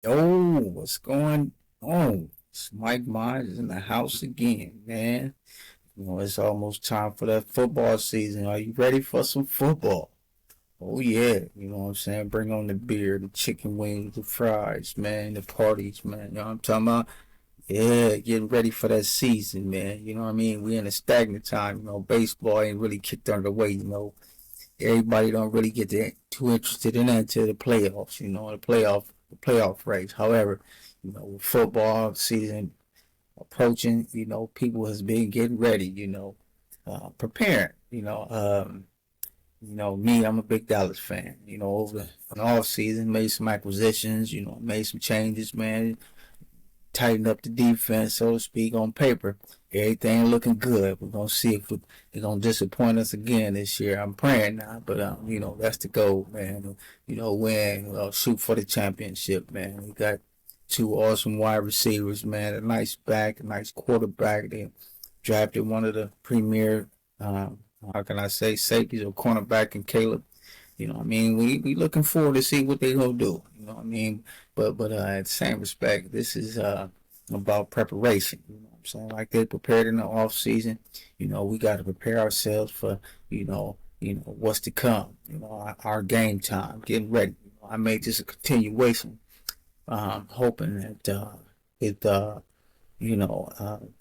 Yo, what's going on? It's Mike Myers in the house again, man. It's almost time for that football season. Are you ready for some football? Oh yeah, you know what I'm saying? Bring on the beer, the chicken wings, the fries, man, the parties, man. You know what I'm talking about? Yeah, getting ready for that season, man. You know what I mean? We in a stagnant time, baseball ain't really kicked underway. Everybody don't really get too interested in that until the playoffs, the playoff race. However, with football season approaching, people has been getting ready, preparing, me, I'm a big Dallas fan. Over the off season, made some acquisitions, made some changes, man, tighten up the defense, so to speak, on paper. Everything looking good. We're gonna see if they're gonna disappoint us again this year. I'm praying now, but that's the goal, man. Win, shoot for the championship, man. We got two awesome wide receivers, man. A nice back, a nice quarterback. They drafted one of the premier, how can I say, safeties or cornerback in Caleb. We looking forward to see what they gonna do. But at the same respect, this is about preparation. You know what I'm saying? Like they prepared in the off season, we got to prepare ourselves for what's to come. Our game time, getting ready. I made this a continuation, hoping that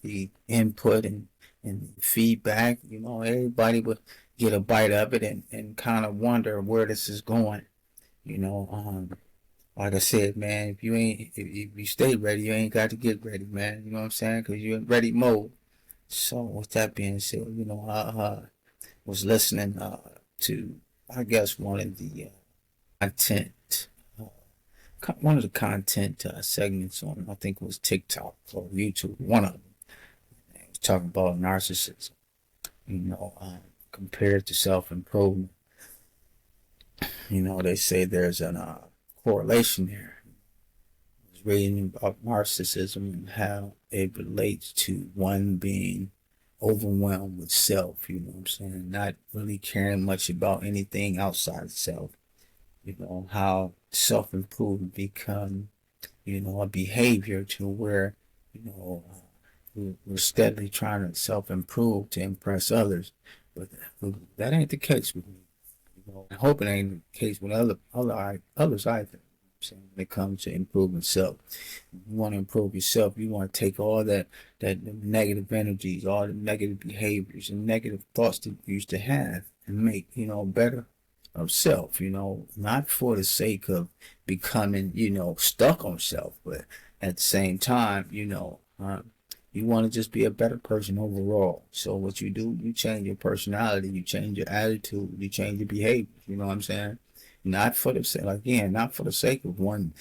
the input and feedback, everybody would get a bite of it and kind of wonder where this is going. You know, um, like I said, man, if you stay ready, you ain't got to get ready, man. You know what I'm saying? Because you're in ready mode. So with that being said, I was listening to, I guess, content, uh, one of the content segments on, I think it was TikTok or YouTube, one of them. It was talking about narcissism, you know, um, compared to self-improvement. They say there's a correlation there. I was reading about narcissism and how it relates to one being overwhelmed with self, you know what I'm saying? Not really caring much about anything outside of self. How self improvement become, a behavior to where, you know, we're steadily trying to self improve to impress others. But that ain't the case with me. I hope it ain't the case with others either. So when it comes to improving self, you want to improve yourself. You want to take all that negative energies, all the negative behaviors and negative thoughts that you used to have, and make better of self. Not for the sake of becoming stuck on self, but at the same time, you want to just be a better person overall. So what you do, you change your personality, you change your attitude, you change your behavior. You know what I'm saying? Not for the sake, again, not for the sake of one,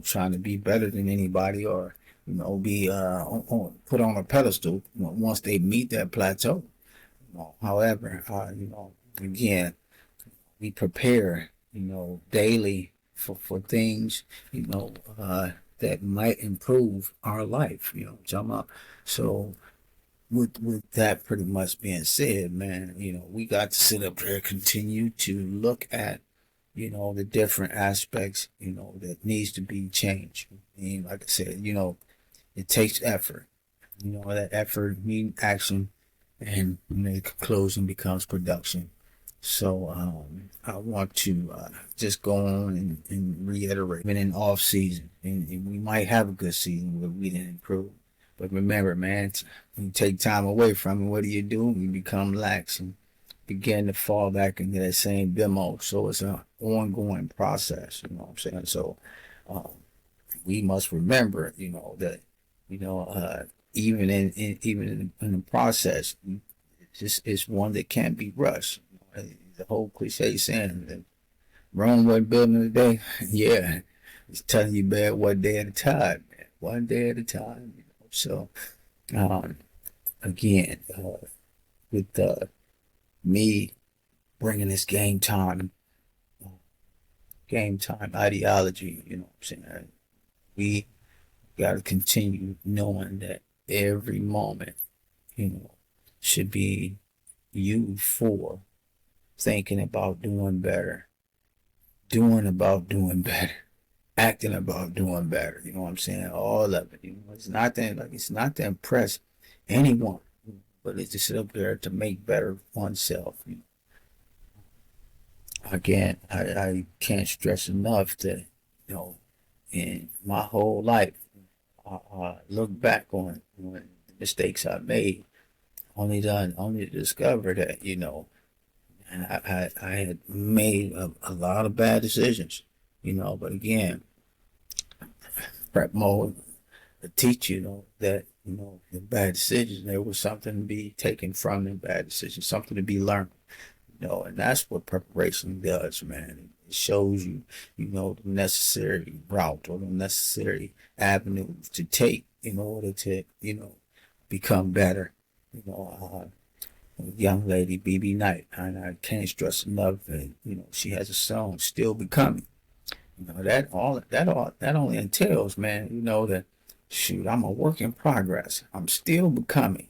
trying to be better than anybody or be put on a pedestal. Once they meet that plateau. However, again, we prepare, daily for things, that might improve our life. You know what I'm talking about? So with that pretty much being said, man, we got to sit up there, continue to look at, the different aspects, that needs to be changed. And like I said, it takes effort. That effort means action, and the conclusion becomes production. So I want to just go on and reiterate, even in off season, and we might have a good season where we didn't improve. But remember, man, when you take time away from it, what do? You become lax and begin to fall back into that same demo. So it's an ongoing process. You know what I'm saying? So um, we must remember, that you know even in the process, it's one that can't be rushed. The whole cliche saying that Rome wasn't built in a day. Yeah, it's telling you, man, one day at a time, man. One day at a time. So, um, again, with me bringing this game time ideology, you know what I'm saying? We got to continue knowing that every moment, you know, should be used for thinking about doing better, doing about doing better. acting about doing better. You know what I'm saying? All of it. You know, it's not to impress anyone, but it's to sit up there to make better oneself. You know, again, I can't stress enough that you know, in my whole life, I look back on the mistakes I made, only to discover that and I had made a lot of bad decisions, but again, prep mode to teach that the bad decisions, there was something to be taken from the bad decisions, something to be learned, and that's what preparation does, man. It shows you, the necessary route or the necessary avenues to take in order to, become better. Young lady BB Knight, and I can't stress enough that she has a song, "Still Becoming." That only entails, man, that shoot, I'm a work in progress. I'm still becoming,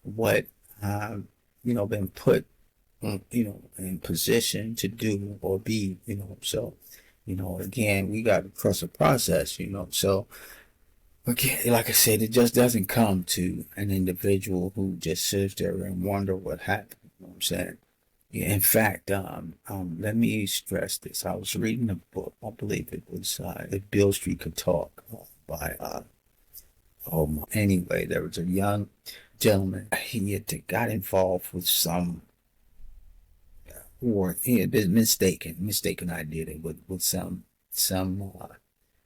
what I've, been put, in position to do or be, So, again, we got to trust the process, So, again, like I said, it just doesn't come to an individual who just sits there and wonder what happened. You know what I'm saying? Yeah, in fact, let me stress this. I was reading a book. I believe it was "If Bill Street Could Talk" by anyway, there was a young gentleman. He had got involved with some, or he had been mistaken identity with some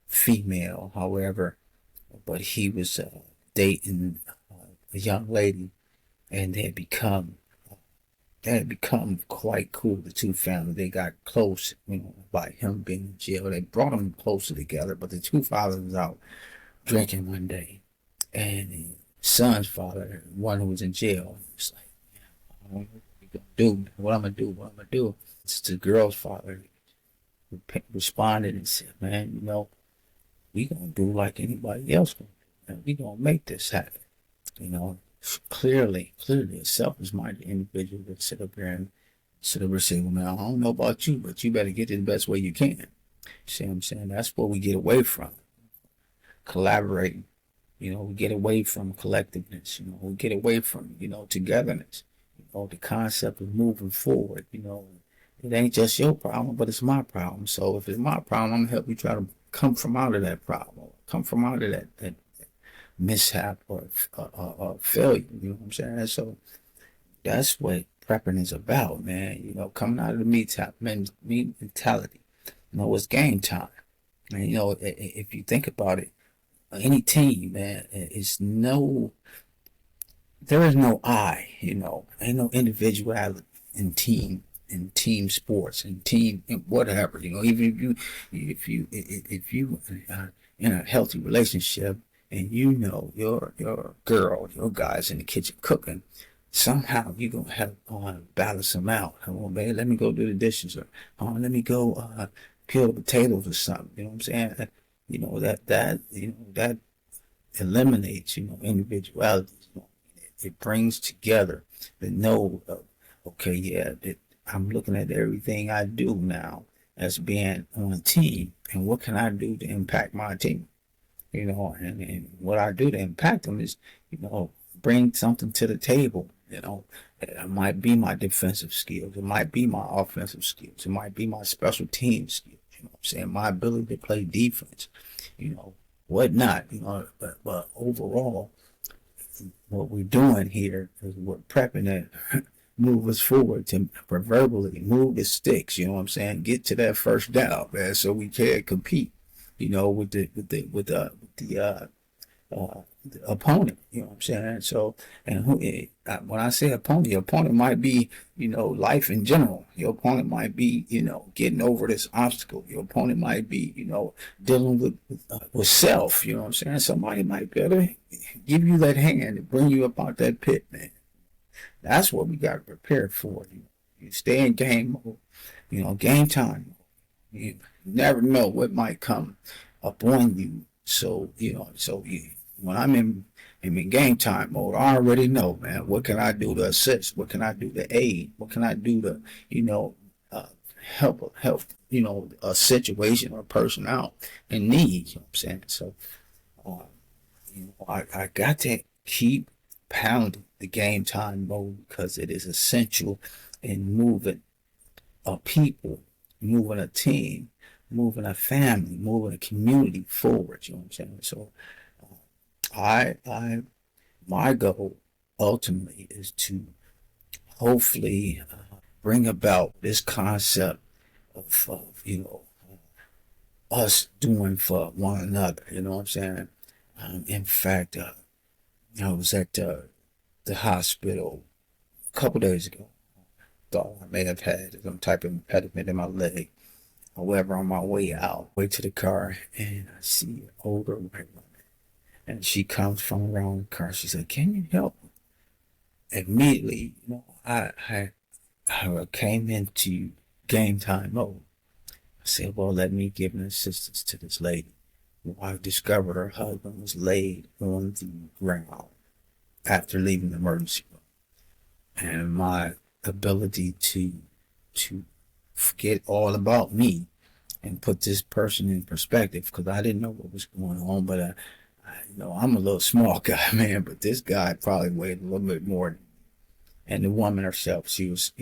female. However, but he was dating a young lady, and they had become quite cool. The two families, they got close, by him being in jail. They brought them closer together, but the two fathers was out drinking one day, and the son's father, one who was in jail, was like, I don't know what I'm gonna do, what I'm gonna do. It's the girl's father who responded and said, man, we gonna do like anybody else gonna do, and we gonna make this happen. You know, clearly, a selfish-minded individual that sit up and say, well, man, I don't know about you, but you better get it the best way you can. See what I'm saying? That's what we get away from. Collaborating. We get away from collectiveness. We get away from, togetherness. The concept of moving forward. It ain't just your problem, but it's my problem. So if it's my problem, I'm gonna help you try to come from out of that problem, come from out of that mishap or failure. You know what I'm saying? So that's what prepping is about, man. Coming out of the meat mentality. It's game time. And if you think about it, any team, man, there is no I. Ain't no individuality in team sports and team whatever. Even if you in a healthy relationship and your girl, your guys in the kitchen cooking, somehow you're gonna have balance them out. Oh, man, let me go do the dishes, or let me go peel the potatoes or something. You know what I'm saying? That eliminates individuality. It brings together the know of, okay, yeah, I'm looking at everything I do now as being on a team, and what can I do to impact my team? And what I do to impact them is, bring something to the table. It might be my defensive skills, it might be my offensive skills, it might be my special team skills. You know what I'm saying? My ability to play defense, whatnot. But overall, what we're doing here is we're prepping to move us forward, to proverbially move the sticks. You know what I'm saying? Get to that first down, man, so we can compete. With the opponent. You know what I'm saying? So, and when I say opponent, your opponent might be, life in general. Your opponent might be, getting over this obstacle. Your opponent might be, dealing with self. You know what I'm saying? Somebody might be able to give you that hand and bring you up out that pit, man. That's what we got to prepare for. You stay in game mode. Game time. You never know what might come upon you. So, when I'm in game time mode, I already know, man, what can I do to assist? What can I do to aid? What can I do to, uh, help, a situation or a person out in need. You know what I'm saying? So, uh, I got to keep pounding the game time mode because it is essential in moving a people, moving a team, moving a family, moving a community forward. You know what I'm saying? So, I my goal ultimately is to hopefully bring about this concept of us doing for one another. You know what I'm saying? In fact, I was at the hospital a couple days ago. Thought I may have had some type of impediment in my leg. However, on my way out, way to the car, and I see an older white woman, and she comes from around the car. She said, "Can you help me?" Immediately, I came into game time mode. I said, "Well, let me give an assistance to this lady." Well, I discovered her husband was laid on the ground after leaving the emergency room, and my ability to forget all about me and put this person in perspective because I didn't know what was going on. But I'm a little small guy, man. But this guy probably weighed a little bit more. And the woman herself, she was,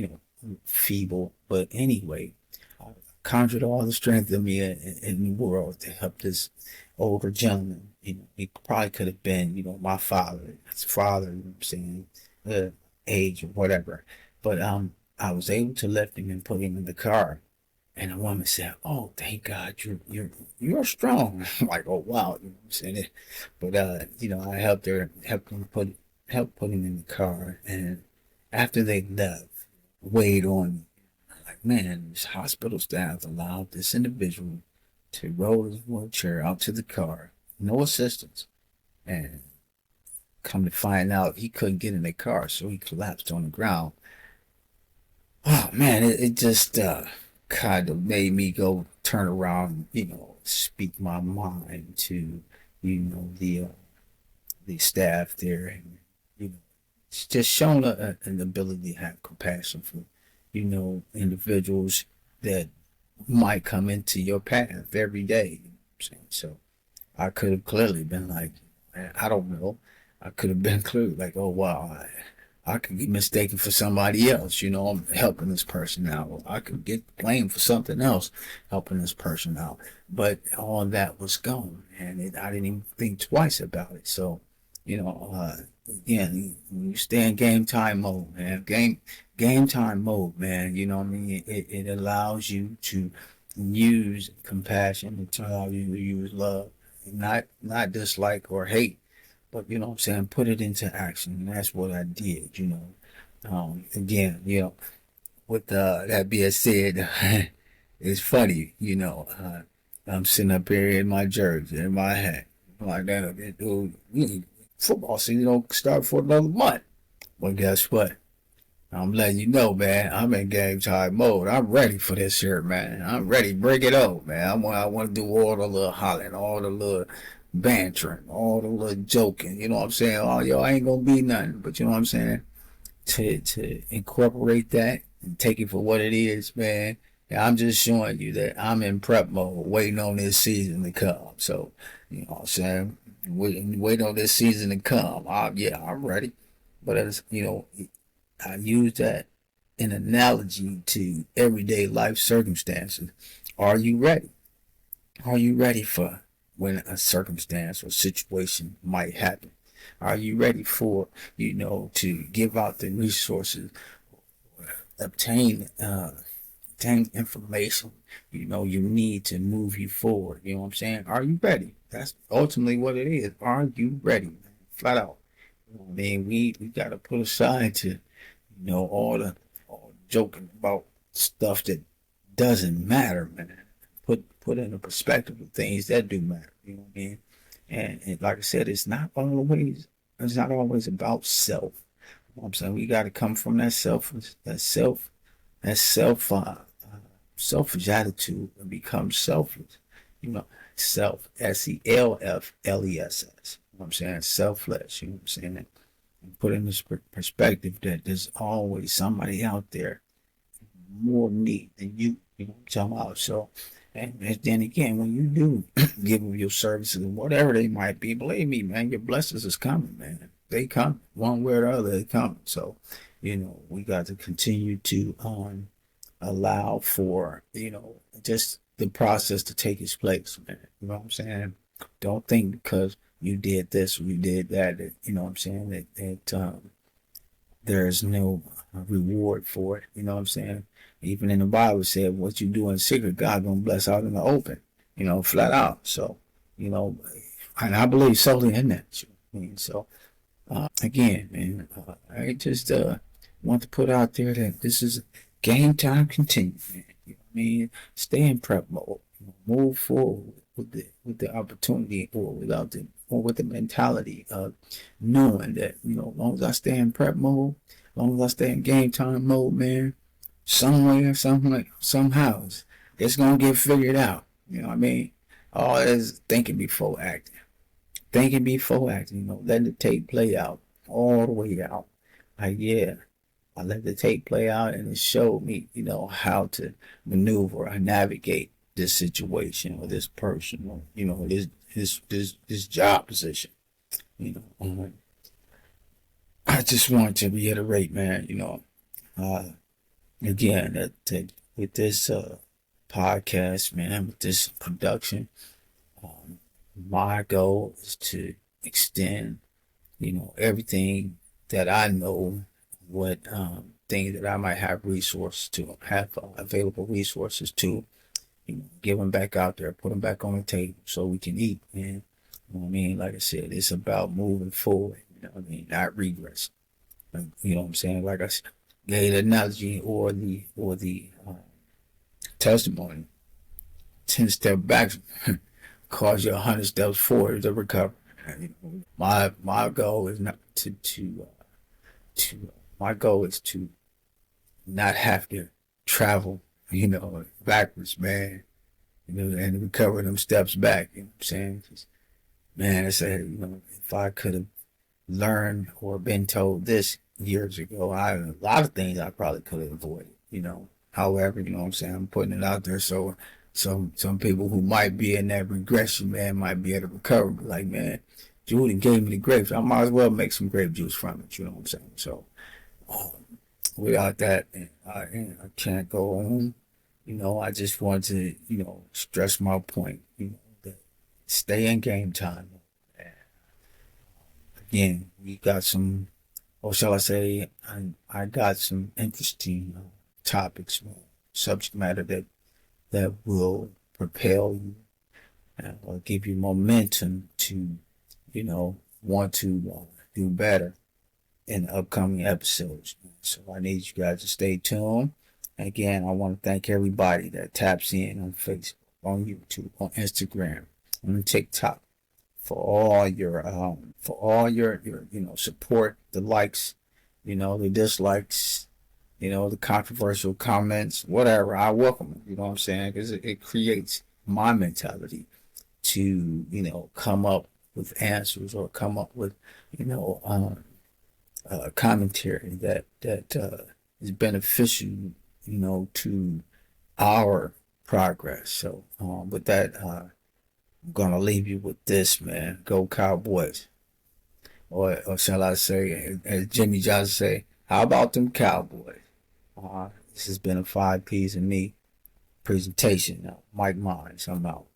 feeble. But anyway, I conjured all the strength of me in the world to help this older gentleman. He probably could have been, my father, his father. You know what I'm saying, age or whatever. But I was able to lift him and put him in the car. And the woman said, "Oh, thank God, you're strong." I'm like, "Oh wow," you know what I'm saying? But I helped put him in the car, and after they left, weighed on me. I'm like, man, this hospital staff allowed this individual to roll his wheelchair out to the car, no assistance, and come to find out he couldn't get in the car, so he collapsed on the ground. Oh man, it just kind of made me go turn around, speak my mind to, the staff there, and it's just shown an ability to have compassion for, individuals that might come into your path every day. You know what I'm saying? So I could have clearly been like, man, I don't know. I could have been clearly like, oh wow, I could get mistaken for somebody else. I'm helping this person out. Or I could get blamed for something else, helping this person out. But all that was gone, and I didn't even think twice about it. So, again, when you stay in game time mode, man, game time mode, man. You know what I mean? It allows you to use compassion. It allows you to use love, not dislike or hate, but you know what I'm saying, put it into action. And that's what I did. Again, with that being said, it's funny, I'm sitting up here in my jersey, in my hat. Like that, dude, football season don't start for another month. Well, guess what? I'm letting you know, man. I'm in game time mode. I'm ready for this here, man. I'm ready. Bring it on, man. I want to do all the little hollering, all the little bantering, all the little joking. You know what I'm saying? Oh, yo, ain't gonna be nothing. But you know what I'm saying? To incorporate that and take it for what it is, man. Yeah, I'm just showing you that I'm in prep mode, waiting on this season to come. So, you know what I'm saying? Waiting on this season to come. Yeah, I'm ready. But as I use that in analogy to everyday life circumstances. Are you ready? Are you ready for when a circumstance or situation might happen? Are you ready for, to give out the resources, obtain obtain information, you need to move you forward. You know what I'm saying? Are you ready? That's ultimately what it is. Are you ready? Flat out. I mean, we gotta put aside to, all joking about stuff that doesn't matter, man. Put in a perspective of things that do matter. You know what I mean? And like I said, it's not always about self. You know what I'm saying, we got to come from that selfish attitude and become selfless. You know, selfless. You know what I'm saying? Selfless. You know what I'm saying? And put in this perspective that there's always somebody out there more need than you. You know what I'm talking about? So, and then again, when you do give them your services, whatever they might be, believe me, man, your blessings is coming, man. They come one way or the other. They come. So, we got to continue to allow for just the process to take its place, man. You know what I'm saying? Don't think because you did this or you did that, you know what I'm saying, that there's no reward for it. You know what I'm saying? Even in the Bible it said what you do in secret, God gonna bless out in the open. Flat out. So, you know, and I believe solely in that. I mean, so again, man, I just want to put out there that this is game time continue, man. You know what I mean? Stay in prep mode. Move forward with the opportunity or with the mentality of knowing that, as long as I stay in prep mode, as long as I stay in game time mode, man, somewhere, somehow, it's gonna get figured out. You know what I mean? All is thinking before acting. Thinking before acting, letting the tape play out all the way out. Like, yeah, I let the tape play out and it showed me, how to maneuver or navigate this situation or this person or, this job position. You know, I just want to reiterate, man, uh, again, that with this podcast, man, with this production, my goal is to extend, everything that I know, what things that I might have resources to have available resources to, give them back out there, put them back on the table so we can eat, man. You know what I mean? Like I said, it's about moving forward. You know what I mean? Not regress. Like, you know what I'm saying? Like I gave the analogy or the testimony. 10 step back cause you 100 steps forward to recover. My goal is not to my goal is to not have to travel, backwards, man. And recover them steps back. You know what I'm saying? Man, I said, if I could have learned or been told this years ago, a lot of things I probably could have avoided. However, you know what I'm saying? I'm putting it out there so some people who might be in that regression, man, might be able to recover. But like, man, Judy gave me the grapes. I might as well make some grape juice from it. You know what I'm saying? So without that, I can't go on. I just want to, stress my point. That stay in game time. Again, we got some, or shall I say, I got some interesting topics, subject matter that will propel you or give you momentum to, want to do better in upcoming episodes. So I need you guys to stay tuned. Again, I want to thank everybody that taps in on Facebook, on YouTube, on Instagram, on TikTok for all your support, the likes, the dislikes, the controversial comments, whatever. I welcome it. You know what I'm saying? Because it creates my mentality to come up with answers or come up with commentary that is beneficial to our progress. So with that, I'm gonna leave you with this, man. Go Cowboys, or shall I say, as Jimmy Johnson say, how about them Cowboys? This has been a 5 P's and Me presentation. Mike Mines, I'm out.